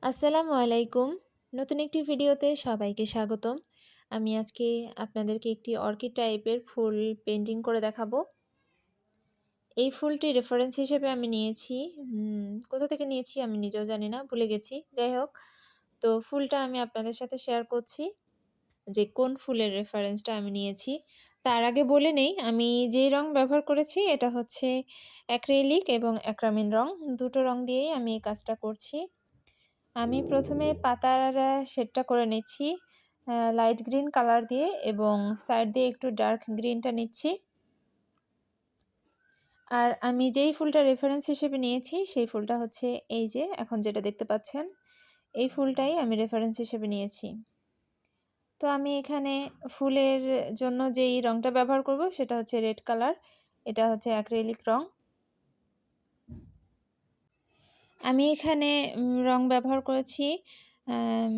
আসসালামু আলাইকুম। নতুন একটি ভিডিওতে সবাইকে স্বাগতম। আমি আজকে আপনাদেরকে একটি অর্কিড টাইপের ফুল পেইন্টিং করে দেখাবো। এই ফুলটি রেফারেন্স হিসেবে আমি নিয়েছি। কোথা থেকে নিয়েছি আমি নিজেও জানি না, ভুলে গেছি। যাই হোক, তো ফুলটা আমি আপনাদের সাথে শেয়ার করছি যে কোন ফুলের রেফারেন্সটা আমি নিয়েছি। তার আগে বলে নেই, আমি যেই রং ব্যবহার করেছি এটা হচ্ছে অ্যাক্রিলিক এবং অ্যাক্রামিন রং। দুটো রং দিয়েই আমি এই কাজটা করছি। আমি প্রথমে পাতার শেডটা করে নিচ্ছি লাইট গ্রিন কালার দিয়ে এবং সাইড দিয়ে একটু ডার্ক গ্রিনটা নিচ্ছি। আর আমি যেই ফুলটা রেফারেন্স হিসেবে নিয়েছি সেই ফুলটা হচ্ছে এই যে এখন যেটা দেখতে পাচ্ছেন, এই ফুলটাই আমি রেফারেন্স হিসেবে নিয়েছি। তো আমি এখানে ফুলের জন্য যেই রংটা ব্যবহার করব সেটা হচ্ছে রেড কালার। এটা হচ্ছে অ্যাক্রিলিক রং। আমি এখানে রং ব্যবহার করেছি আম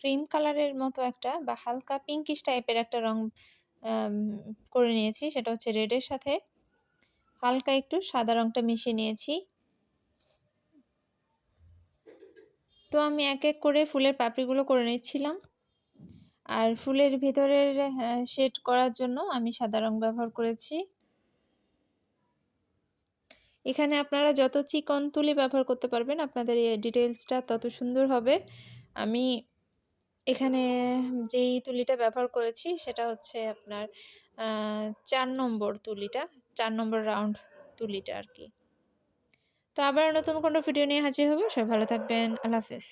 ক্রিম কালারের মতো একটা বা হালকা পিঙ্কিশ টাইপের একটা রং আম করে নিয়েছি। সেটা হচ্ছে রেডের সাথে হালকা একটু সাদা রংটা মিশিয়ে নিয়েছি। তো আমি এক, এক করে ফুলের পাপড়িগুলো করে নিচ্ছিলাম। আর ফুলের ভিতরের শেড করার জন্য আমি সাদা রং ব্যবহার করেছি। এখানে আপনারা যত চিকন তুলি ব্যবহার করতে পারবেন, আপনাদের এই ডিটেইলসটা তত সুন্দর হবে। আমি এখানে যেই তুলিটা ব্যবহার করেছি সেটা হচ্ছে আপনার ৪ নম্বর তুলিটা, ৪ নম্বর রাউন্ড তুলিটা আরকি। তো আবার নতুন কোনো ভিডিও নিয়ে হাজির হব। সবাই ভালো থাকবেন। আল্লাহ হাফেজ।